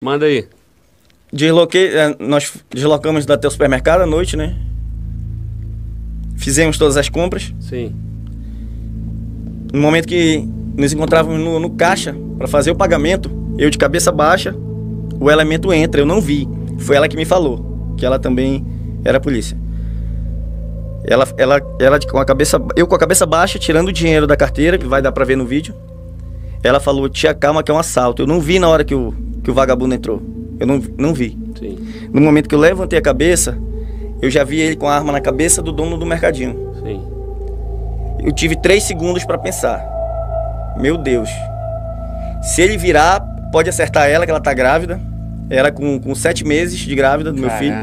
Manda aí. Nós deslocamos até o supermercado à noite, né? Fizemos todas as compras. Sim. No momento que nos encontrávamos no caixa para fazer o pagamento, eu de cabeça baixa, o elemento entra, eu não vi. Foi ela que me falou, que ela também era polícia. Eu com a cabeça baixa, tirando o dinheiro da carteira, que vai dar para ver no vídeo. Ela falou: tia, calma que é um assalto. Eu não vi na hora que o vagabundo entrou. Eu não vi. Sim. No momento que eu levantei a cabeça, eu já vi ele com a arma na cabeça do dono do mercadinho. Sim. Eu tive 3 segundos para pensar. Meu Deus. Se ele virar, pode acertar ela, que ela tá grávida. Ela com 7 meses de grávida do meu filho.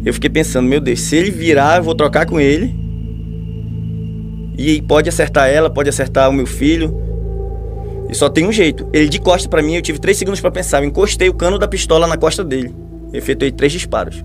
Eu fiquei pensando, meu Deus, se ele virar, eu vou trocar com ele. E pode acertar ela, pode acertar o meu filho. E só tem um jeito. Ele de costa pra mim, eu tive 3 segundos pra pensar. Eu encostei o cano da pistola na costa dele. Eu efetuei 3 disparos.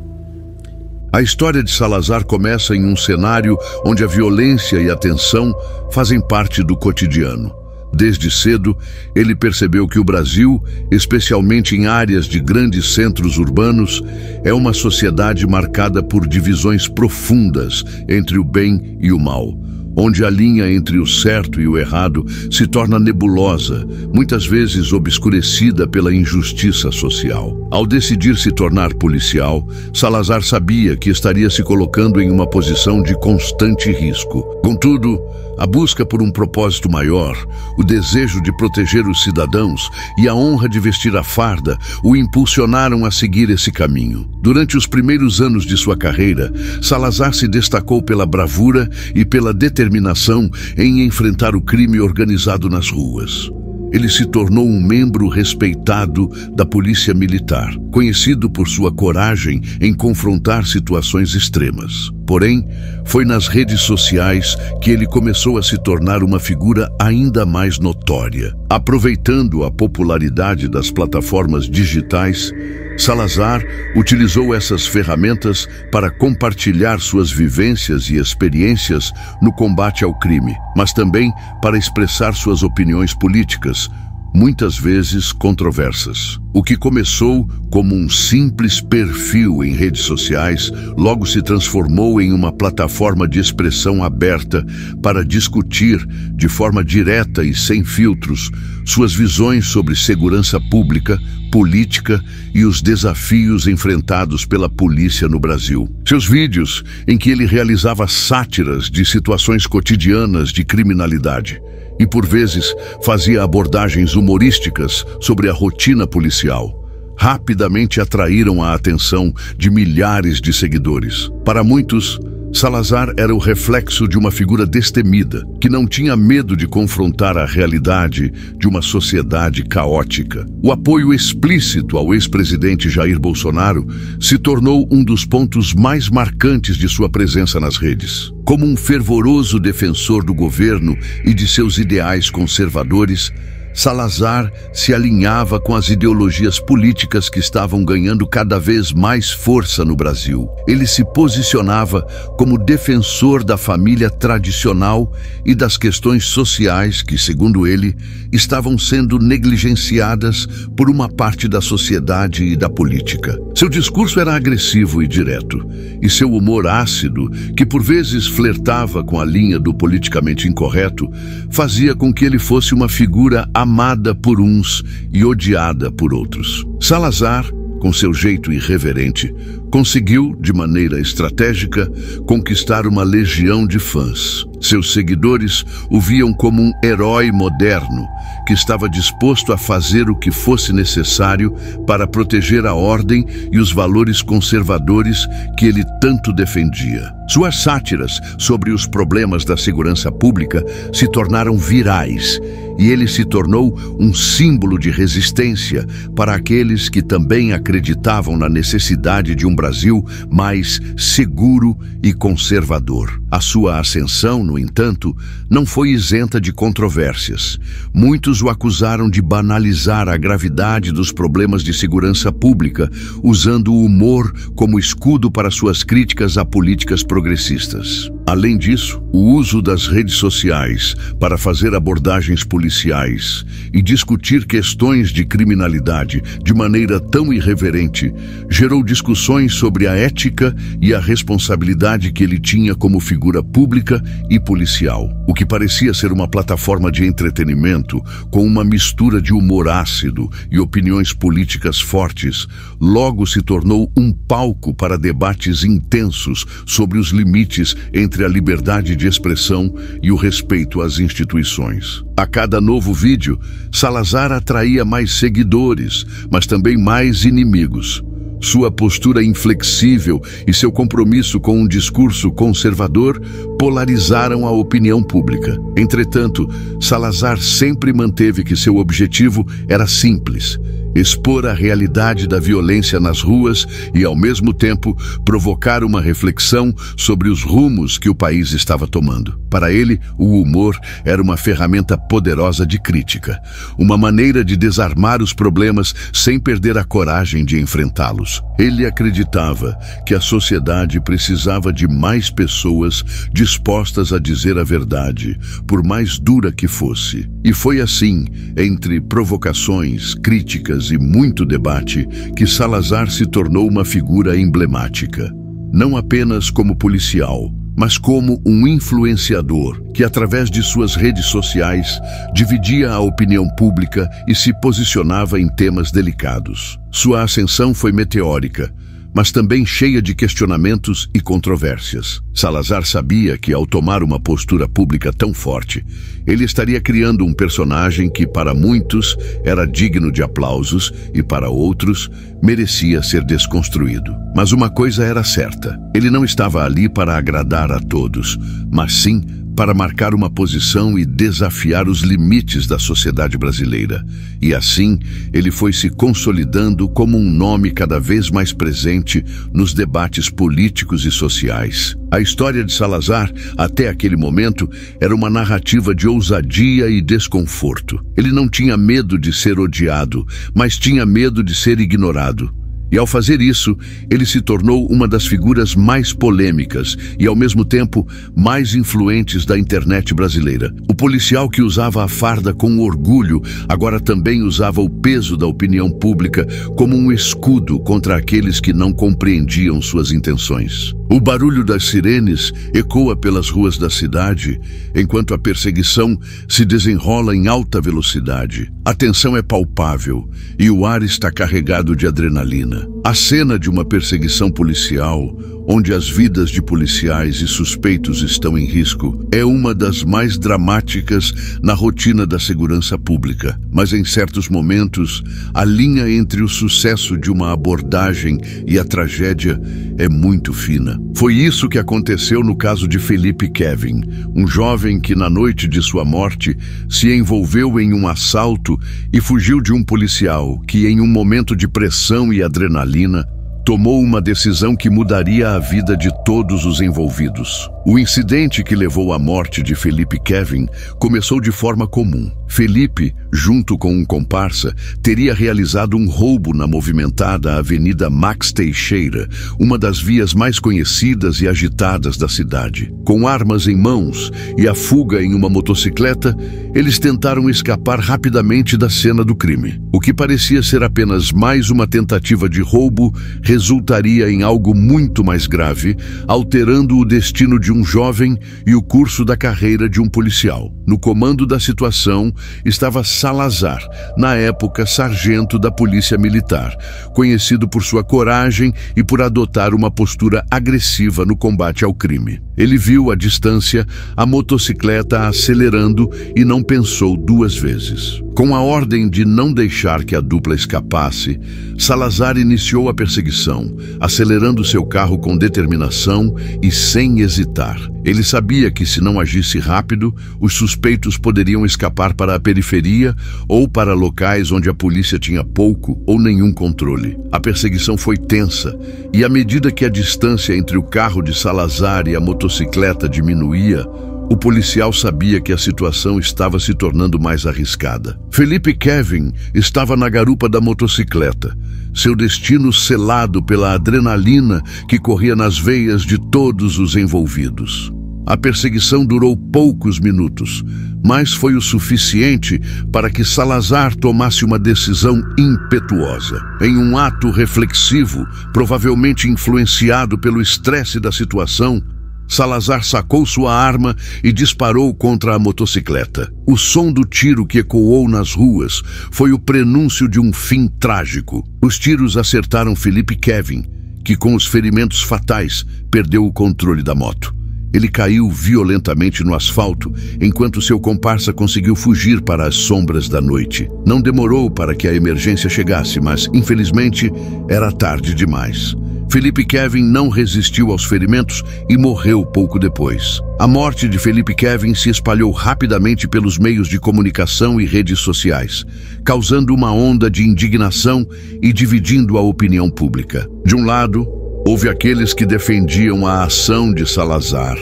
A história de Salazar começa em um cenário onde a violência e a tensão fazem parte do cotidiano. Desde cedo, ele percebeu que o Brasil, especialmente em áreas de grandes centros urbanos, é uma sociedade marcada por divisões profundas entre o bem e o mal, onde a linha entre o certo e o errado se torna nebulosa, muitas vezes obscurecida pela injustiça social. Ao decidir se tornar policial, Salazar sabia que estaria se colocando em uma posição de constante risco. Contudo, a busca por um propósito maior, o desejo de proteger os cidadãos e a honra de vestir a farda o impulsionaram a seguir esse caminho. Durante os primeiros anos de sua carreira, Salazar se destacou pela bravura e pela determinação em enfrentar o crime organizado nas ruas. Ele se tornou um membro respeitado da Polícia Militar, conhecido por sua coragem em confrontar situações extremas. Porém, foi nas redes sociais que ele começou a se tornar uma figura ainda mais notória. Aproveitando a popularidade das plataformas digitais, Salazar utilizou essas ferramentas para compartilhar suas vivências e experiências no combate ao crime, mas também para expressar suas opiniões políticas, muitas vezes controversas. O que começou como um simples perfil em redes sociais, logo se transformou em uma plataforma de expressão aberta para discutir, de forma direta e sem filtros, suas visões sobre segurança pública, política e os desafios enfrentados pela polícia no Brasil. Seus vídeos, em que ele realizava sátiras de situações cotidianas de criminalidade, e por vezes fazia abordagens humorísticas sobre a rotina policial, rapidamente atraíram a atenção de milhares de seguidores. Para muitos, Salazar era o reflexo de uma figura destemida, que não tinha medo de confrontar a realidade de uma sociedade caótica. O apoio explícito ao ex-presidente Jair Bolsonaro se tornou um dos pontos mais marcantes de sua presença nas redes. Como um fervoroso defensor do governo e de seus ideais conservadores, Salazar se alinhava com as ideologias políticas que estavam ganhando cada vez mais força no Brasil. Ele se posicionava como defensor da família tradicional e das questões sociais que, segundo ele, estavam sendo negligenciadas por uma parte da sociedade e da política. Seu discurso era agressivo e direto, e seu humor ácido, que por vezes flertava com a linha do politicamente incorreto, fazia com que ele fosse uma figura amada por uns e odiada por outros. Salazar, com seu jeito irreverente, conseguiu, de maneira estratégica, conquistar uma legião de fãs. Seus seguidores o viam como um herói moderno, que estava disposto a fazer o que fosse necessário para proteger a ordem e os valores conservadores que ele tanto defendia. Suas sátiras sobre os problemas da segurança pública se tornaram virais, e ele se tornou um símbolo de resistência para aqueles que também acreditavam na necessidade de um Brasil mais seguro e conservador. A sua ascensão, no entanto, não foi isenta de controvérsias. Muitos o acusaram de banalizar a gravidade dos problemas de segurança pública, usando o humor como escudo para suas críticas a políticas progressistas. Além disso, o uso das redes sociais para fazer abordagens policiais e discutir questões de criminalidade de maneira tão irreverente gerou discussões sobre a ética e a responsabilidade que ele tinha como figura pública e policial. O que parecia ser uma plataforma de entretenimento com uma mistura de humor ácido e opiniões políticas fortes, logo se tornou um palco para debates intensos sobre os limites entre a liberdade de expressão e o respeito às instituições. A cada novo vídeo, Salazar atraía mais seguidores, mas também mais inimigos. Sua postura inflexível e seu compromisso com um discurso conservador polarizaram a opinião pública. Entretanto, Salazar sempre manteve que seu objetivo era simples: expor a realidade da violência nas ruas e, ao mesmo tempo, provocar uma reflexão sobre os rumos que o país estava tomando. Para ele, o humor era uma ferramenta poderosa de crítica, uma maneira de desarmar os problemas sem perder a coragem de enfrentá-los. Ele acreditava que a sociedade precisava de mais pessoas dispostas a dizer a verdade, por mais dura que fosse. E foi assim, entre provocações, críticas e muito debate, que Salazar se tornou uma figura emblemática. Não apenas como policial, mas como um influenciador que, através de suas redes sociais, dividia a opinião pública e se posicionava em temas delicados. Sua ascensão foi meteórica, mas também cheia de questionamentos e controvérsias. Salazar sabia que, ao tomar uma postura pública tão forte, ele estaria criando um personagem que, para muitos, era digno de aplausos e, para outros, merecia ser desconstruído. Mas uma coisa era certa: ele não estava ali para agradar a todos, mas sim para marcar uma posição e desafiar os limites da sociedade brasileira. E assim, ele foi se consolidando como um nome cada vez mais presente nos debates políticos e sociais. A história de Salazar, até aquele momento, era uma narrativa de ousadia e desconforto. Ele não tinha medo de ser odiado, mas tinha medo de ser ignorado. E ao fazer isso, ele se tornou uma das figuras mais polêmicas e, ao mesmo tempo, mais influentes da internet brasileira. O policial que usava a farda com orgulho agora também usava o peso da opinião pública como um escudo contra aqueles que não compreendiam suas intenções. O barulho das sirenes ecoa pelas ruas da cidade, enquanto a perseguição se desenrola em alta velocidade. A tensão é palpável e o ar está carregado de adrenalina. A cena de uma perseguição policial, onde as vidas de policiais e suspeitos estão em risco, é uma das mais dramáticas na rotina da segurança pública. Mas em certos momentos, a linha entre o sucesso de uma abordagem e a tragédia é muito fina. Foi isso que aconteceu no caso de Felipe Kevin, um jovem que, na noite de sua morte, se envolveu em um assalto e fugiu de um policial que, em um momento de pressão e adrenalina, tomou uma decisão que mudaria a vida de todos os envolvidos. O incidente que levou à morte de Felipe Kevin começou de forma comum. Felipe, junto com um comparsa, teria realizado um roubo na movimentada Avenida Max Teixeira, uma das vias mais conhecidas e agitadas da cidade. Com armas em mãos e a fuga em uma motocicleta, eles tentaram escapar rapidamente da cena do crime. O que parecia ser apenas mais uma tentativa de roubo resultaria em algo muito mais grave, alterando o destino de um jovem e o curso da carreira de um policial. No comando da situação estava Salazar, na época sargento da Polícia Militar, conhecido por sua coragem e por adotar uma postura agressiva no combate ao crime. Ele viu à distância a motocicleta acelerando e não pensou duas vezes. Com a ordem de não deixar que a dupla escapasse, Salazar iniciou a perseguição, acelerando seu carro com determinação e sem hesitar. Ele sabia que, se não agisse rápido, os suspeitos poderiam escapar para a periferia ou para locais onde a polícia tinha pouco ou nenhum controle. A perseguição foi tensa e, à medida que a distância entre o carro de Salazar e a motocicleta diminuía, o policial sabia que a situação estava se tornando mais arriscada. Felipe Kevin estava na garupa da motocicleta, seu destino selado pela adrenalina que corria nas veias de todos os envolvidos. A perseguição durou poucos minutos, mas foi o suficiente para que Salazar tomasse uma decisão impetuosa. Em um ato reflexivo, provavelmente influenciado pelo estresse da situação, Salazar sacou sua arma e disparou contra a motocicleta. O som do tiro que ecoou nas ruas foi o prenúncio de um fim trágico. Os tiros acertaram Felipe Kevin, que com os ferimentos fatais perdeu o controle da moto. Ele caiu violentamente no asfalto, enquanto seu comparsa conseguiu fugir para as sombras da noite. Não demorou para que a emergência chegasse, mas, infelizmente, era tarde demais. Felipe Kevin não resistiu aos ferimentos e morreu pouco depois. A morte de Felipe Kevin se espalhou rapidamente pelos meios de comunicação e redes sociais, causando uma onda de indignação e dividindo a opinião pública. De um lado, houve aqueles que defendiam a ação de Salazar,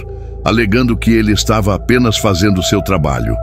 alegando que ele estava apenas fazendo seu trabalho,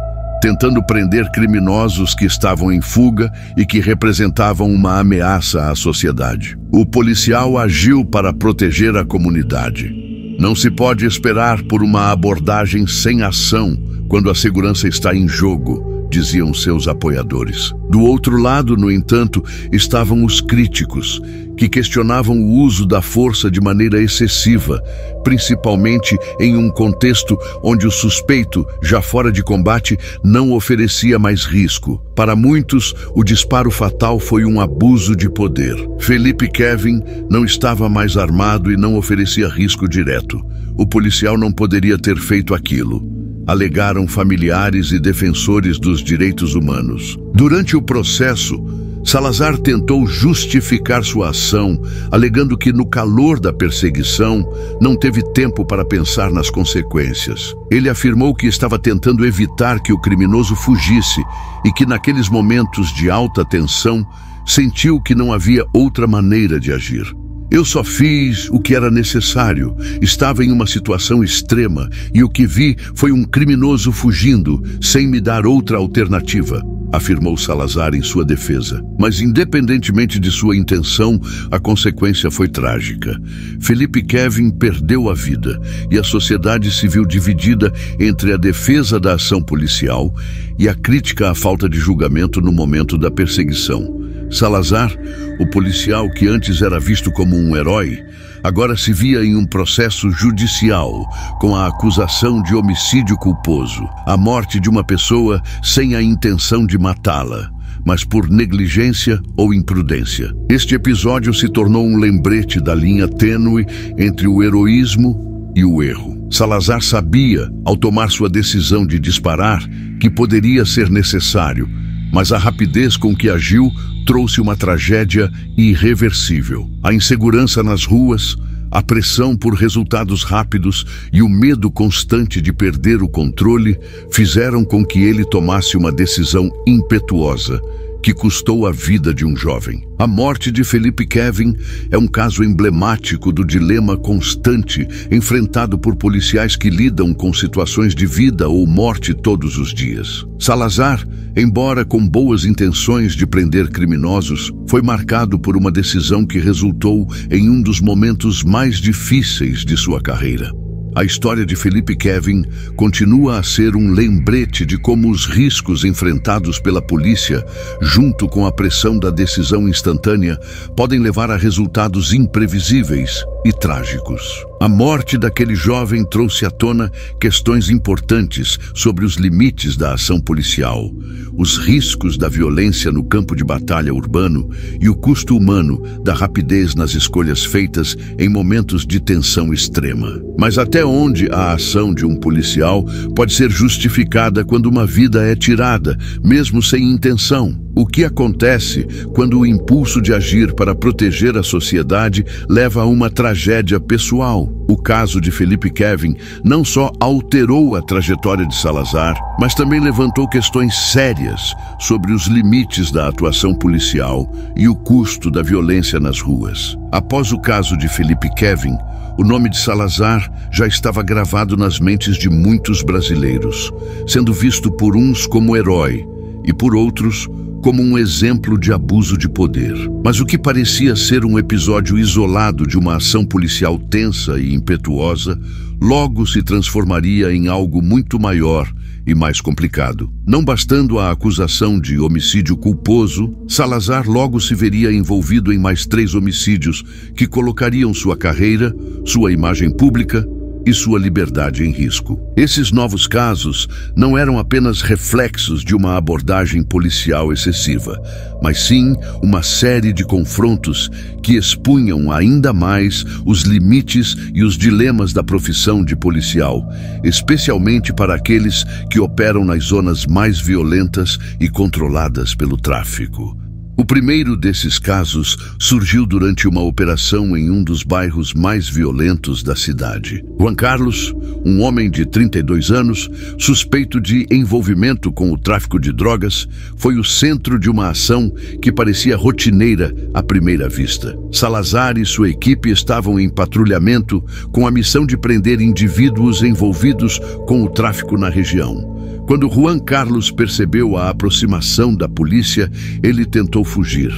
tentando prender criminosos que estavam em fuga e que representavam uma ameaça à sociedade. O policial agiu para proteger a comunidade. Não se pode esperar por uma abordagem sem ação quando a segurança está em jogo, diziam seus apoiadores. Do outro lado, no entanto, estavam os críticos, que questionavam o uso da força de maneira excessiva, principalmente em um contexto onde o suspeito, já fora de combate, não oferecia mais risco. Para muitos, o disparo fatal foi um abuso de poder. Felipe Kevin não estava mais armado e não oferecia risco direto. O policial não poderia ter feito aquilo, alegaram familiares e defensores dos direitos humanos. Durante o processo, Salazar tentou justificar sua ação, alegando que no calor da perseguição não teve tempo para pensar nas consequências. Ele afirmou que estava tentando evitar que o criminoso fugisse e que naqueles momentos de alta tensão sentiu que não havia outra maneira de agir. Eu só fiz o que era necessário. Estava em uma situação extrema e o que vi foi um criminoso fugindo, sem me dar outra alternativa, afirmou Salazar em sua defesa. Mas independentemente de sua intenção, a consequência foi trágica. Felipe Kevin perdeu a vida e a sociedade se viu dividida entre a defesa da ação policial e a crítica à falta de julgamento no momento da perseguição. Salazar, o policial que antes era visto como um herói, agora se via em um processo judicial com a acusação de homicídio culposo, a morte de uma pessoa sem a intenção de matá-la, mas por negligência ou imprudência. Este episódio se tornou um lembrete da linha tênue entre o heroísmo e o erro. Salazar sabia, ao tomar sua decisão de disparar, que poderia ser necessário, mas a rapidez com que agiu trouxe uma tragédia irreversível. A insegurança nas ruas, a pressão por resultados rápidos e o medo constante de perder o controle fizeram com que ele tomasse uma decisão impetuosa que custou a vida de um jovem. A morte de Felipe Kevin é um caso emblemático do dilema constante enfrentado por policiais que lidam com situações de vida ou morte todos os dias. Salazar, embora com boas intenções de prender criminosos, foi marcado por uma decisão que resultou em um dos momentos mais difíceis de sua carreira. A história de Felipe Kevin continua a ser um lembrete de como os riscos enfrentados pela polícia, junto com a pressão da decisão instantânea, podem levar a resultados imprevisíveis e trágicos. A morte daquele jovem trouxe à tona questões importantes sobre os limites da ação policial, os riscos da violência no campo de batalha urbano e o custo humano da rapidez nas escolhas feitas em momentos de tensão extrema. Mas até onde a ação de um policial pode ser justificada quando uma vida é tirada, mesmo sem intenção? O que acontece quando o impulso de agir para proteger a sociedade leva a uma tragédia pessoal? O caso de Felipe Kevin não só alterou a trajetória de Salazar, mas também levantou questões sérias sobre os limites da atuação policial e o custo da violência nas ruas. Após o caso de Felipe Kevin, o nome de Salazar já estava gravado nas mentes de muitos brasileiros, sendo visto por uns como herói e por outros como um exemplo de abuso de poder. Mas o que parecia ser um episódio isolado de uma ação policial tensa e impetuosa, logo se transformaria em algo muito maior e mais complicado. Não bastando a acusação de homicídio culposo, Salazar logo se veria envolvido em mais 3 homicídios que colocariam sua carreira, sua imagem pública e sua liberdade em risco. Esses novos casos não eram apenas reflexos de uma abordagem policial excessiva, mas sim uma série de confrontos que expunham ainda mais os limites e os dilemas da profissão de policial, especialmente para aqueles que operam nas zonas mais violentas e controladas pelo tráfico. O primeiro desses casos surgiu durante uma operação em um dos bairros mais violentos da cidade. Juan Carlos, um homem de 32 anos, suspeito de envolvimento com o tráfico de drogas, foi o centro de uma ação que parecia rotineira à primeira vista. Salazar e sua equipe estavam em patrulhamento com a missão de prender indivíduos envolvidos com o tráfico na região. Quando Juan Carlos percebeu a aproximação da polícia, ele tentou fugir.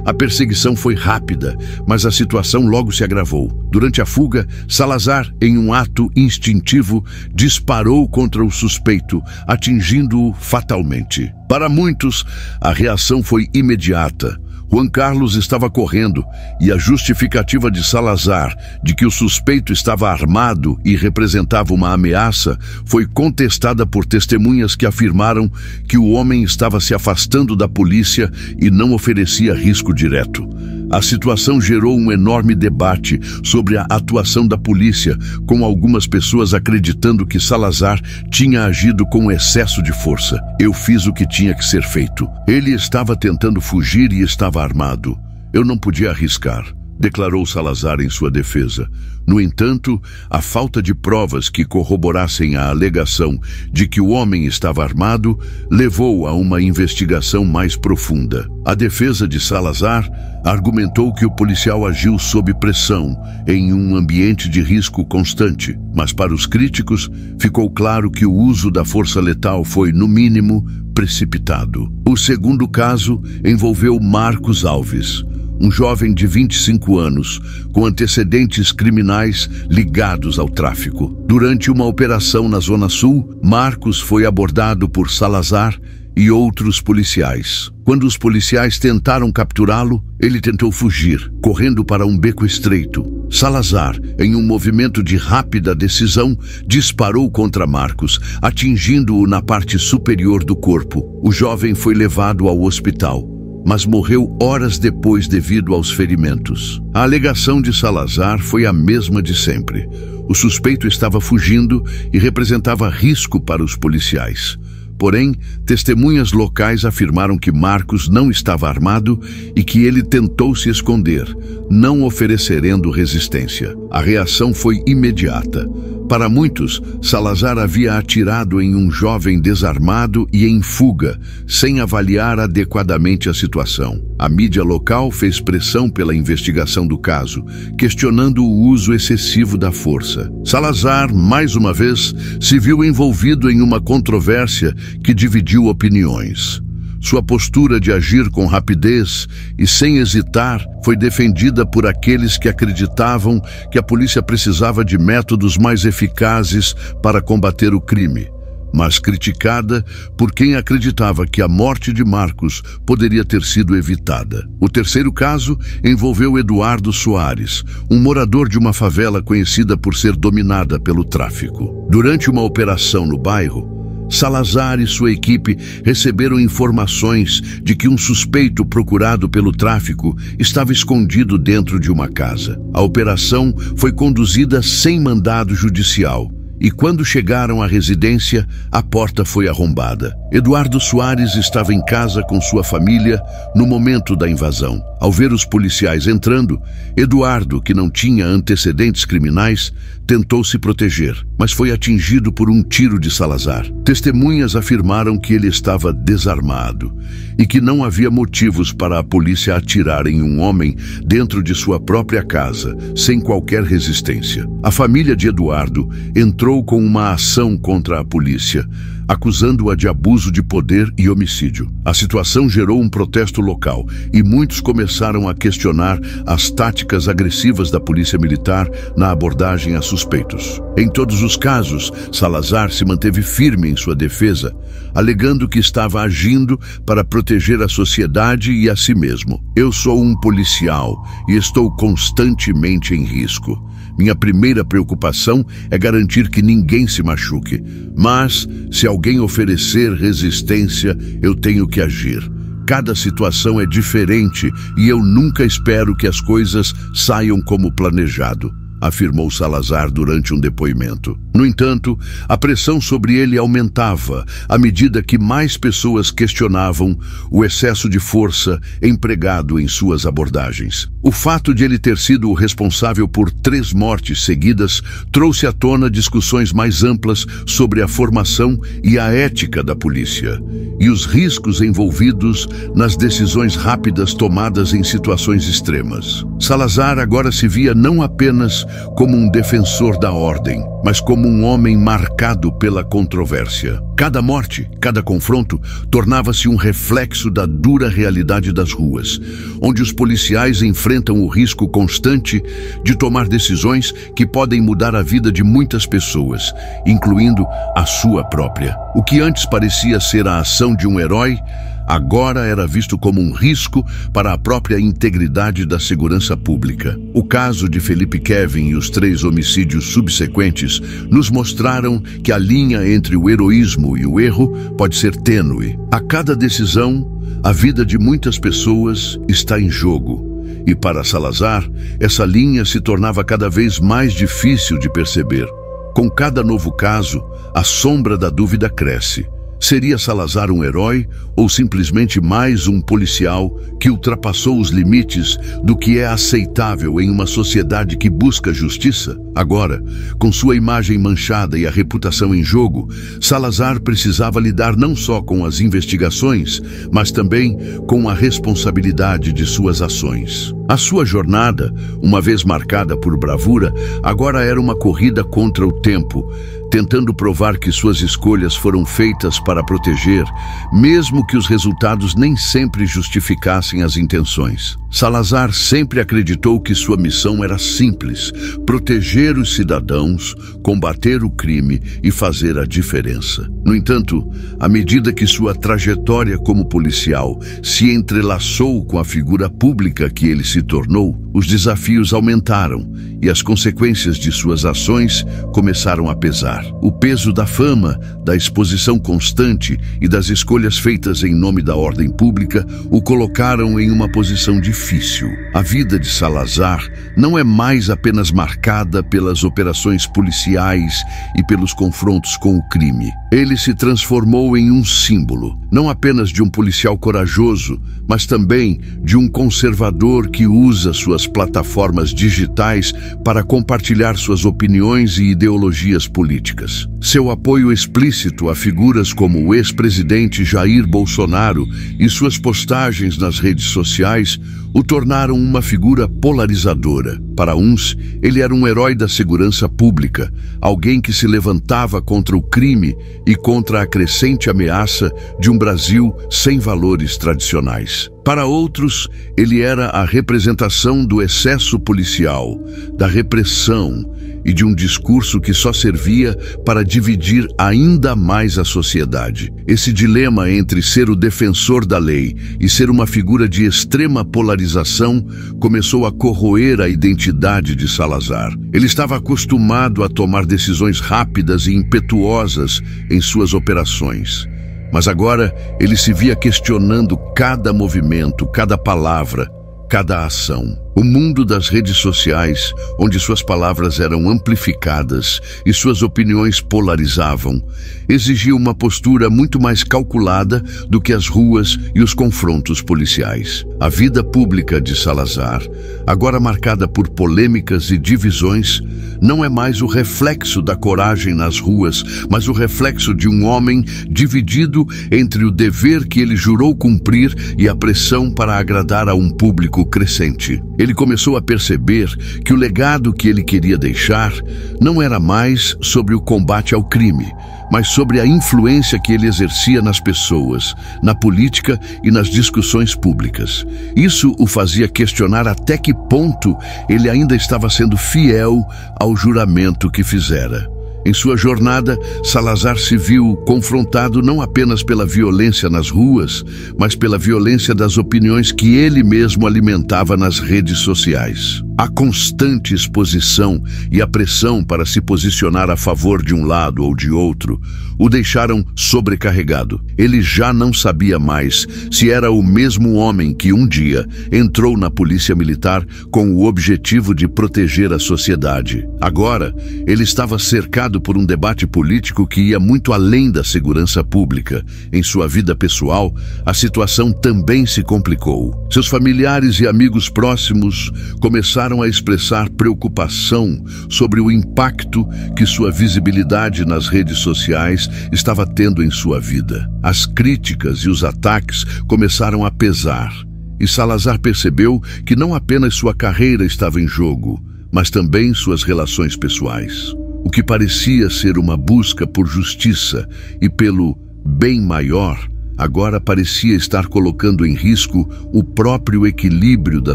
A perseguição foi rápida, mas a situação logo se agravou. Durante a fuga, Salazar, em um ato instintivo, disparou contra o suspeito, atingindo-o fatalmente. Para muitos, a reação foi imediata. Juan Carlos estava correndo e a justificativa de Salazar de que o suspeito estava armado e representava uma ameaça foi contestada por testemunhas que afirmaram que o homem estava se afastando da polícia e não oferecia risco direto. A situação gerou um enorme debate sobre a atuação da polícia, com algumas pessoas acreditando que Salazar tinha agido com excesso de força. Eu fiz o que tinha que ser feito. Ele estava tentando fugir e estava armado. Eu não podia arriscar, declarou Salazar em sua defesa. No entanto, a falta de provas que corroborassem a alegação de que o homem estava armado levou a uma investigação mais profunda. A defesa de Salazar argumentou que o policial agiu sob pressão, em um ambiente de risco constante, mas para os críticos ficou claro que o uso da força letal foi, no mínimo, precipitado. O segundo caso envolveu Marcos Alves, um jovem de 25 anos, com antecedentes criminais ligados ao tráfico. Durante uma operação na Zona Sul, Marcos foi abordado por Salazar e outros policiais. Quando os policiais tentaram capturá-lo, ele tentou fugir, correndo para um beco estreito. Salazar, em um movimento de rápida decisão, disparou contra Marcos, atingindo-o na parte superior do corpo. O jovem foi levado ao hospital, mas morreu horas depois devido aos ferimentos. A alegação de Salazar foi a mesma de sempre. O suspeito estava fugindo e representava risco para os policiais. Porém, testemunhas locais afirmaram que Marcos não estava armado e que ele tentou se esconder, não oferecendo resistência. A reação foi imediata. Para muitos, Salazar havia atirado em um jovem desarmado e em fuga, sem avaliar adequadamente a situação. A mídia local fez pressão pela investigação do caso, questionando o uso excessivo da força. Salazar, mais uma vez, se viu envolvido em uma controvérsia que dividiu opiniões. Sua postura de agir com rapidez e sem hesitar foi defendida por aqueles que acreditavam que a polícia precisava de métodos mais eficazes para combater o crime, mas criticada por quem acreditava que a morte de Marcos poderia ter sido evitada. O terceiro caso envolveu Eduardo Soares, um morador de uma favela conhecida por ser dominada pelo tráfico. Durante uma operação no bairro, Salazar e sua equipe receberam informações de que um suspeito procurado pelo tráfico estava escondido dentro de uma casa. A operação foi conduzida sem mandado judicial e quando chegaram à residência, a porta foi arrombada. Eduardo Soares estava em casa com sua família no momento da invasão. Ao ver os policiais entrando, Eduardo, que não tinha antecedentes criminais, tentou se proteger, mas foi atingido por um tiro de Salazar. Testemunhas afirmaram que ele estava desarmado e que não havia motivos para a polícia atirar em um homem dentro de sua própria casa, sem qualquer resistência. A família de Eduardo entrou com uma ação contra a polícia, acusando-a de abuso de poder e homicídio. A situação gerou um protesto local e muitos começaram a questionar as táticas agressivas da polícia militar na abordagem a suspeitos. Em todos os casos, Salazar se manteve firme em sua defesa, alegando que estava agindo para proteger a sociedade e a si mesmo. Eu sou um policial e estou constantemente em risco. Minha primeira preocupação é garantir que ninguém se machuque. Mas, se alguém oferecer resistência, eu tenho que agir. Cada situação é diferente e eu nunca espero que as coisas saiam como planejado, afirmou Salazar durante um depoimento. No entanto, a pressão sobre ele aumentava à medida que mais pessoas questionavam o excesso de força empregado em suas abordagens. O fato de ele ter sido o responsável por 3 mortes seguidas trouxe à tona discussões mais amplas sobre a formação e a ética da polícia e os riscos envolvidos nas decisões rápidas tomadas em situações extremas. Salazar agora se via não apenas como um defensor da ordem, mas como um homem marcado pela controvérsia. Cada morte, cada confronto, tornava-se um reflexo da dura realidade das ruas, onde os policiais enfrentam o risco constante de tomar decisões que podem mudar a vida de muitas pessoas, incluindo a sua própria. O que antes parecia ser a ação de um herói, agora era visto como um risco para a própria integridade da segurança pública. O caso de Felipe Kevin e os 3 homicídios subsequentes nos mostraram que a linha entre o heroísmo e o erro pode ser tênue. A cada decisão, a vida de muitas pessoas está em jogo. E para Salazar, essa linha se tornava cada vez mais difícil de perceber. Com cada novo caso, a sombra da dúvida cresce. Seria Salazar um herói ou simplesmente mais um policial que ultrapassou os limites do que é aceitável em uma sociedade que busca justiça? Agora, com sua imagem manchada e a reputação em jogo, Salazar precisava lidar não só com as investigações, mas também com a responsabilidade de suas ações. A sua jornada, uma vez marcada por bravura, agora era uma corrida contra o tempo, tentando provar que suas escolhas foram feitas para proteger, mesmo que os resultados nem sempre justificassem as intenções. Salazar sempre acreditou que sua missão era simples: proteger os cidadãos, combater o crime e fazer a diferença. No entanto, à medida que sua trajetória como policial se entrelaçou com a figura pública que ele se tornou, os desafios aumentaram e as consequências de suas ações começaram a pesar. O peso da fama, da exposição constante e das escolhas feitas em nome da ordem pública o colocaram em uma posição difícil. A vida de Salazar não é mais apenas marcada pelas operações policiais e pelos confrontos com o crime. Ele se transformou em um símbolo, não apenas de um policial corajoso, mas também de um conservador que usa suas plataformas digitais para compartilhar suas opiniões e ideologias políticas. Seu apoio explícito a figuras como o ex-presidente Jair Bolsonaro e suas postagens nas redes sociais o tornaram uma figura polarizadora. Para uns, ele era um herói da segurança pública, alguém que se levantava contra o crime e contra a crescente ameaça de um Brasil sem valores tradicionais. Para outros, ele era a representação do excesso policial, da repressão e de um discurso que só servia para dividir ainda mais a sociedade. Esse dilema entre ser o defensor da lei e ser uma figura de extrema polarização começou a corroer a identidade de Salazar. Ele estava acostumado a tomar decisões rápidas e impetuosas em suas operações. Mas agora ele se via questionando cada movimento, cada palavra, cada ação. O mundo das redes sociais, onde suas palavras eram amplificadas e suas opiniões polarizavam, exigia uma postura muito mais calculada do que as ruas e os confrontos policiais. A vida pública de Salazar, agora marcada por polêmicas e divisões, não é mais o reflexo da coragem nas ruas, mas o reflexo de um homem dividido entre o dever que ele jurou cumprir e a pressão para agradar a um público crescente. ele começou a perceber que o legado que ele queria deixar não era mais sobre o combate ao crime, mas sobre a influência que ele exercia nas pessoas, na política e nas discussões públicas. Isso o fazia questionar até que ponto ele ainda estava sendo fiel ao juramento que fizera. Em sua jornada, Salazar se viu confrontado não apenas pela violência nas ruas, mas pela violência das opiniões que ele mesmo alimentava nas redes sociais. A constante exposição e a pressão para se posicionar a favor de um lado ou de outro o deixaram sobrecarregado. Ele já não sabia mais se era o mesmo homem que um dia entrou na polícia militar com o objetivo de proteger a sociedade. Agora, ele estava cercado por um debate político que ia muito além da segurança pública. Em sua vida pessoal, a situação também se complicou. Seus familiares e amigos próximos começaram a expressar preocupação sobre o impacto que sua visibilidade nas redes sociais estava tendo em sua vida. As críticas e os ataques começaram a pesar, e Salazar percebeu que não apenas sua carreira estava em jogo, mas também suas relações pessoais. O que parecia ser uma busca por justiça e pelo bem maior, agora parecia estar colocando em risco o próprio equilíbrio da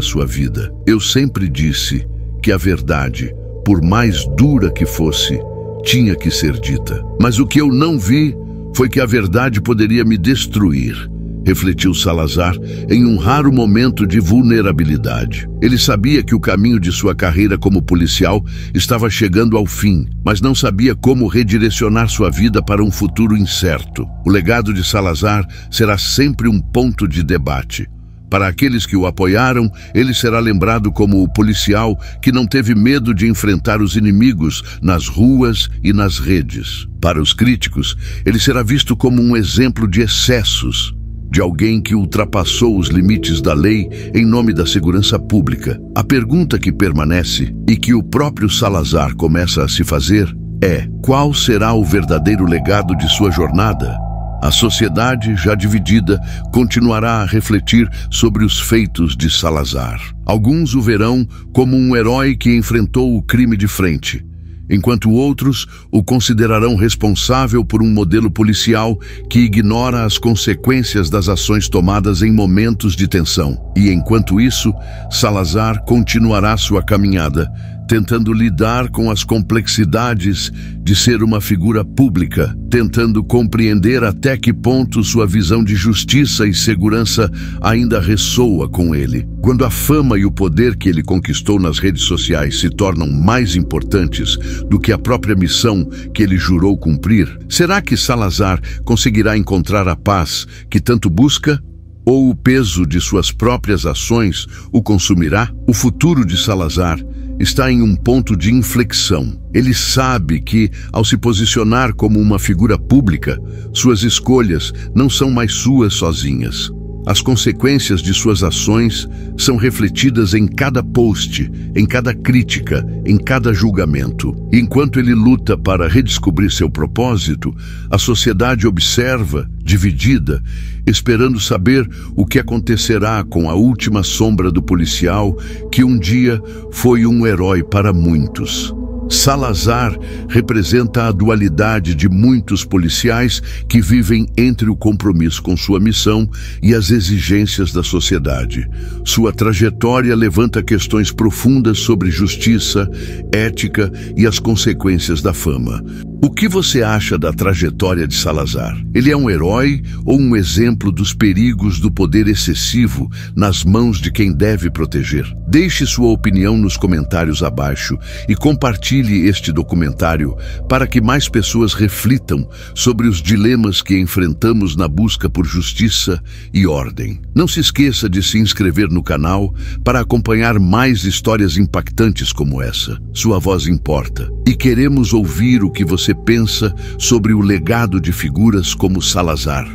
sua vida. Eu sempre disse que a verdade, por mais dura que fosse, tinha que ser dita. Mas o que eu não vi foi que a verdade poderia me destruir, refletiu Salazar em um raro momento de vulnerabilidade. Ele sabia que o caminho de sua carreira como policial estava chegando ao fim, mas não sabia como redirecionar sua vida para um futuro incerto. O legado de Salazar será sempre um ponto de debate. Para aqueles que o apoiaram, ele será lembrado como o policial que não teve medo de enfrentar os inimigos nas ruas e nas redes. Para os críticos, ele será visto como um exemplo de excessos, de alguém que ultrapassou os limites da lei em nome da segurança pública. A pergunta que permanece e que o próprio Salazar começa a se fazer é: qual será o verdadeiro legado de sua jornada? A sociedade, já dividida, continuará a refletir sobre os feitos de Salazar. Alguns o verão como um herói que enfrentou o crime de frente, enquanto outros o considerarão responsável por um modelo policial que ignora as consequências das ações tomadas em momentos de tensão. E enquanto isso, Salazar continuará sua caminhada, tentando lidar com as complexidades de ser uma figura pública, tentando compreender até que ponto sua visão de justiça e segurança ainda ressoa com ele. Quando a fama e o poder que ele conquistou nas redes sociais se tornam mais importantes do que a própria missão que ele jurou cumprir, será que Salazar conseguirá encontrar a paz que tanto busca? Ou o peso de suas próprias ações o consumirá? O futuro de Salazar está em um ponto de inflexão. Ele sabe que, ao se posicionar como uma figura pública, suas escolhas não são mais suas sozinhas. As consequências de suas ações são refletidas em cada post, em cada crítica, em cada julgamento. Enquanto ele luta para redescobrir seu propósito, a sociedade observa, dividida, esperando saber o que acontecerá com a última sombra do policial que um dia foi um herói para muitos. Salazar representa a dualidade de muitos policiais que vivem entre o compromisso com sua missão e as exigências da sociedade. Sua trajetória levanta questões profundas sobre justiça, ética e as consequências da fama. O que você acha da trajetória de Salazar? Ele é um herói ou um exemplo dos perigos do poder excessivo nas mãos de quem deve proteger? Deixe sua opinião nos comentários abaixo e compartilhe este documentário para que mais pessoas reflitam sobre os dilemas que enfrentamos na busca por justiça e ordem. Não se esqueça de se inscrever no canal para acompanhar mais histórias impactantes como essa. Sua voz importa e queremos ouvir o que você pensa sobre o legado de figuras como Salazar.